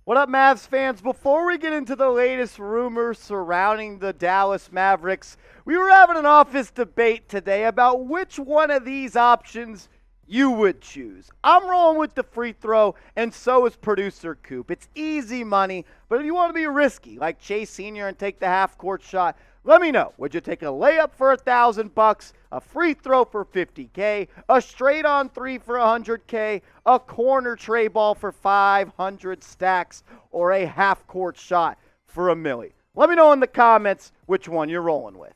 What up, Mavs fans? Before we get into the latest rumors surrounding the Dallas Mavericks, we were having an office debate today about which one of these options you would choose. I'm rolling with the free throw, and so is producer Coop. It's easy money, but if you want to be risky, like Chase Sr. and take the half-court shot, let me know. Would you take a layup for $1,000, a free throw for $50K, a straight-on three for $100K, a corner tray ball for 500 stacks, or a half-court shot for $1 million? Let me know in the comments which one you're rolling with.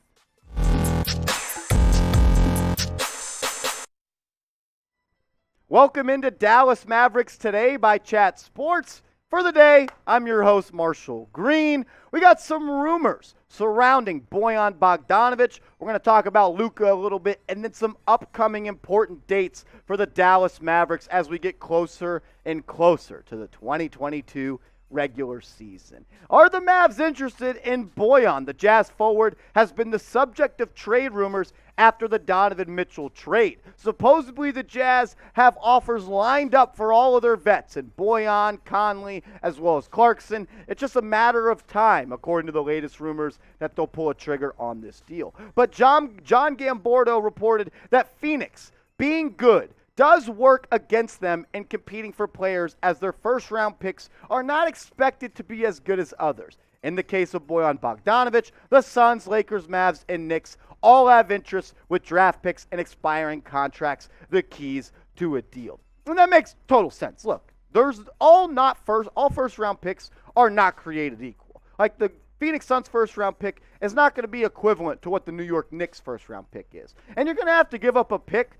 Welcome into Dallas Mavericks Today by Chat Sports. For the day, I'm your host, Marshall Green. We got some rumors surrounding Bojan Bogdanovic. We're going to talk about Luka a little bit, and then some upcoming important dates for the Dallas Mavericks as we get closer and closer to the 2022 regular season. Are the Mavs interested in Bojan? The Jazz forward has been the subject of trade rumors after the Donovan Mitchell trade. Supposedly the Jazz have offers lined up for all of their vets, and Bojan, Conley, as well as Clarkson. It's just a matter of time, according to the latest rumors, that they'll pull a trigger on this deal. But John Gambordo reported that Phoenix, being good, does work against them in competing for players, as their first-round picks are not expected to be as good as others. In the case of Bojan Bogdanovic, the Suns, Lakers, Mavs, and Knicks all have interest with draft picks and expiring contracts, the keys to a deal. And that makes total sense. Look, there's all first-round picks are not created equal. Like the Phoenix Suns first-round pick is not going to be equivalent to what the New York Knicks first-round pick is. And you're going to have to give up a pick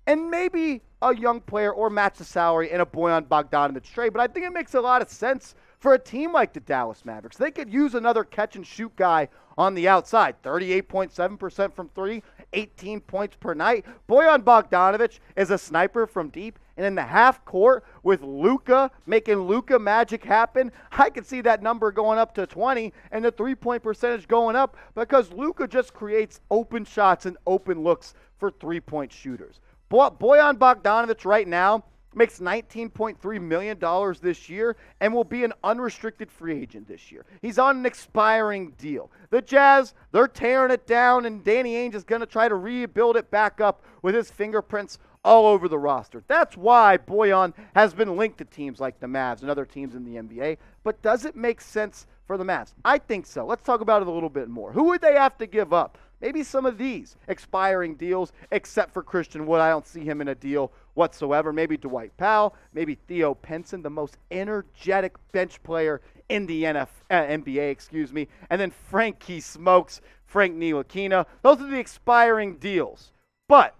and maybe a young player or match the salary in a Bojan Bogdanovic trade. But I think it makes a lot of sense for a team like the Dallas Mavericks. They could use another catch-and-shoot guy on the outside. 38.7% from three, 18 points per night. Bojan Bogdanovic is a sniper from deep. And in the half court with Luka, making Luka magic happen, I could see that number going up to 20 and the three-point percentage going up because Luka just creates open shots and open looks for three-point shooters. Bojan Bogdanovic right now makes $19.3 million this year and will be an unrestricted free agent this year. He's on an expiring deal. The Jazz, they're tearing it down, and Danny Ainge is going to try to rebuild it back up with his fingerprints all over the roster. That's why Bojan has been linked to teams like the Mavs and other teams in the NBA. But does it make sense for the Mavs? I think so. Let's talk about it a little bit more. Who would they have to give up? Maybe some of these expiring deals, except for Christian Wood. I don't see him in a deal whatsoever. Maybe Dwight Powell, maybe Theo Pinson, the most energetic bench player in the NBA, and then Frankie Smokes, Frank Ntilikina. Those are the expiring deals. But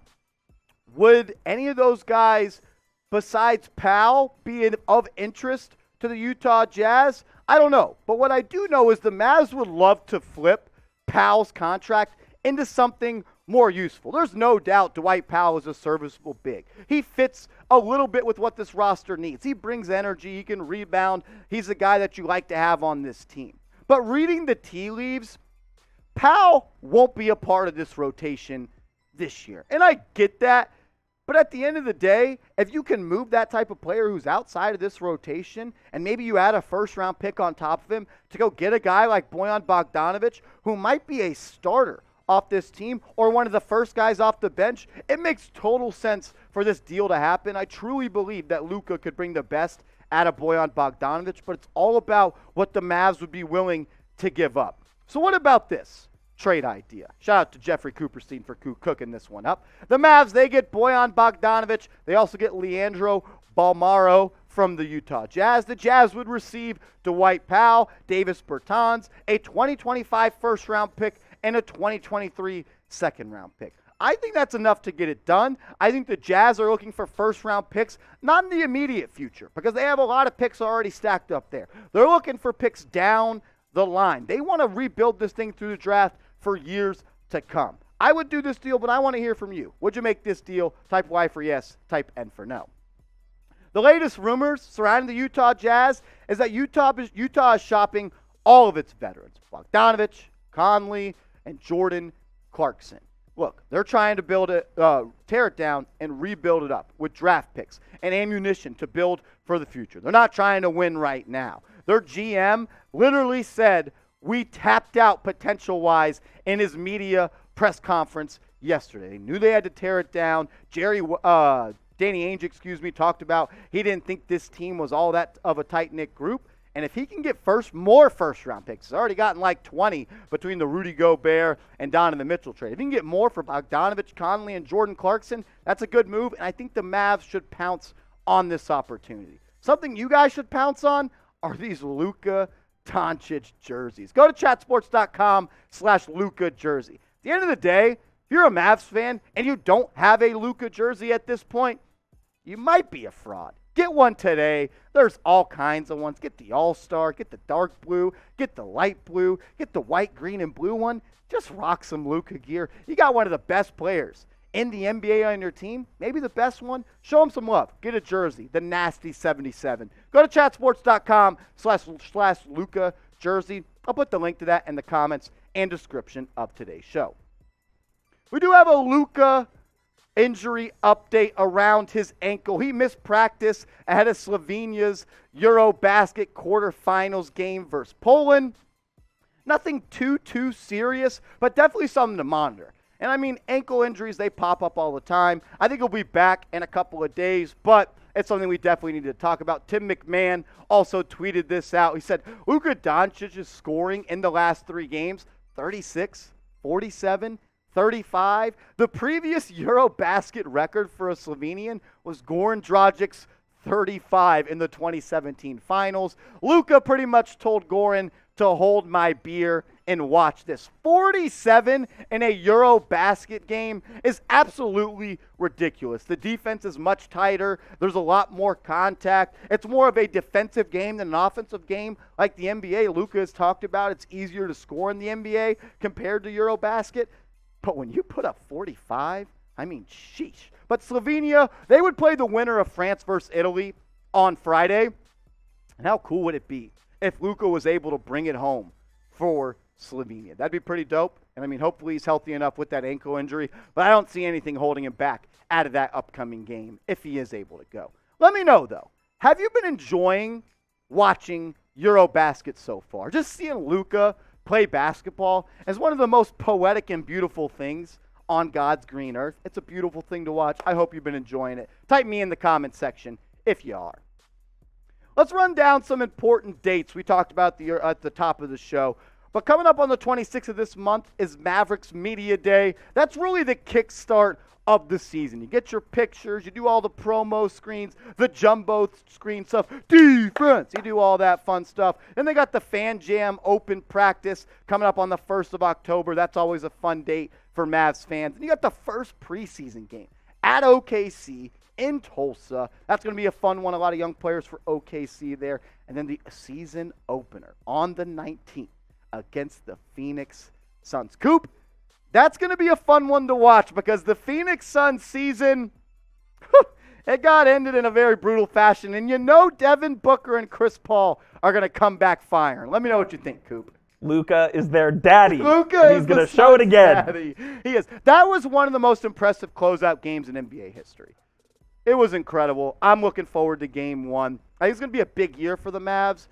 would any of those guys, besides Powell, be of interest to the Utah Jazz? I don't know. But what I do know is the Mavs would love to flip Powell's contract into something more useful. There's no doubt Dwight Powell is a serviceable big. He fits a little bit with what this roster needs. He brings energy. He can rebound. He's the guy that you like to have on this team. But reading the tea leaves, Powell won't be a part of this rotation this year. And I get that. But at the end of the day, if you can move that type of player who's outside of this rotation, and maybe you add a first-round pick on top of him to go get a guy like Bojan Bogdanovic, who might be a starter off this team or one of the first guys off the bench, it makes total sense for this deal to happen. I truly believe that Luka could bring the best out of Bojan Bogdanovic, but it's all about what the Mavs would be willing to give up. So what about this trade idea? Shout out to Jeffrey Cooperstein for cooking this one up. The Mavs, they get Bojan Bogdanovic. They also get Leandro Balmaro from the Utah Jazz. The Jazz would receive Dwight Powell, Davis Bertans, a 2025 first-round pick, and a 2023 second-round pick. I think that's enough to get it done. I think the Jazz are looking for first-round picks, not in the immediate future, because they have a lot of picks already stacked up there. They're looking for picks down the line. They want to rebuild this thing through the draft for years to come. I would do this deal, but I want to hear from you. Would you make this deal? Type Y for yes, type N for no. The latest rumors surrounding the Utah Jazz is that Utah is shopping all of its veterans, Bogdanovic, Conley, and Jordan Clarkson. Look, they're trying to build it, tear it down and rebuild it up with draft picks and ammunition to build for the future. They're not trying to win right now. Their GM literally said, we tapped out potential-wise in his media press conference yesterday. They knew they had to tear it down. Danny Ainge, talked about he didn't think this team was all that of a tight-knit group. And if he can get more first-round picks, he's already gotten like 20 between the Rudy Gobert and Donovan Mitchell trade. If he can get more for Bogdanovic, Conley, and Jordan Clarkson, that's a good move. And I think the Mavs should pounce on this opportunity. Something you guys should pounce on are these Luka Doncic jerseys. Go to chatsports.com/Luka jersey. At the end of the day, if you're a Mavs fan and you don't have a Luka jersey at this point, you might be a fraud. Get one today. There's all kinds of ones. Get the All-Star, get the dark blue, get the light blue, get the white, green, and blue one. Just rock some Luka gear. You got one of the best players in the NBA on your team, maybe the best one. Show him some love. Get a jersey, the Nasty 77. Go to chatsports.com/Luka jersey. I'll put the link to that in the comments and description of today's show. We do have a Luka injury update around his ankle. He missed practice ahead of Slovenia's EuroBasket quarterfinals game versus Poland. Nothing too serious, but definitely something to monitor. And I mean, ankle injuries, they pop up all the time. I think he'll be back in a couple of days, but it's something we definitely need to talk about. Tim McMahon also tweeted this out. He said, Luka Doncic's scoring in the last 3 games, 36, 47, 35. The previous EuroBasket record for a Slovenian was Goran Dragic's 35 in the 2017 finals. Luka pretty much told Goran to hold my beer and watch this. 47 in a EuroBasket game is absolutely ridiculous. The defense is much tighter. There's a lot more contact. It's more of a defensive game than an offensive game like the NBA. Luka has talked about it's easier to score in the NBA compared to EuroBasket. But when you put up 45, I mean, sheesh. But Slovenia, they would play the winner of France versus Italy on Friday. And how cool would it be if Luka was able to bring it home for Slovenia? That'd be pretty dope. And I mean, hopefully he's healthy enough with that ankle injury. But I don't see anything holding him back out of that upcoming game if he is able to go. Let me know, though. Have you been enjoying watching EuroBasket so far? Just seeing Luka play basketball is one of the most poetic and beautiful things on God's green earth. It's a beautiful thing to watch. I hope you've been enjoying it. Type me in the comment section if you are. Let's run down some important dates we talked about at the top of the show. But coming up on the 26th of this month is Mavericks Media Day. That's really the kickstart of the season. You get your pictures, you do all the promo screens, the jumbo screen stuff, defense, you do all that fun stuff. Then they got the Fan Jam open practice coming up on the 1st of October. That's always a fun date for Mavs fans. And you got the first preseason game at OKC in Tulsa. That's going to be a fun one. A lot of young players for OKC there. And then the season opener on the 19th against the Phoenix Suns. Coop, that's going to be a fun one to watch because the Phoenix Suns season, it got ended in a very brutal fashion. And you know Devin Booker and Chris Paul are going to come back firing. Let me know what you think, Coop. Luka is their daddy. Luka is going to show it again. Daddy. He is. That was one of the most impressive closeout games in NBA history. It was incredible. I'm looking forward to game 1. I think it's going to be a big year for the Mavs.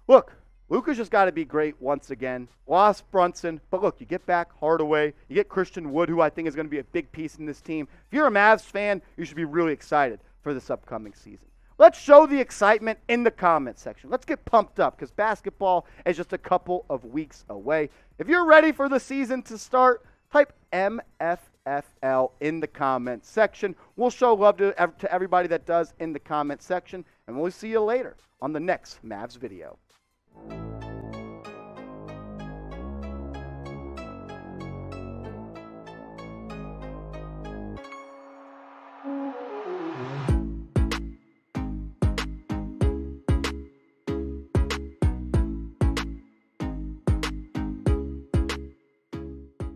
Look, Luka's just got to be great once again. Lost Brunson, but look, you get back Hardaway, you get Christian Wood, who I think is going to be a big piece in this team. If you're a Mavs fan, you should be really excited for this upcoming season. Let's show the excitement in the comment section. Let's get pumped up because basketball is just a couple of weeks away. If you're ready for the season to start, type MFFL in the comment section. We'll show love to everybody that does in the comment section, and we'll see you later on the next Mavs video.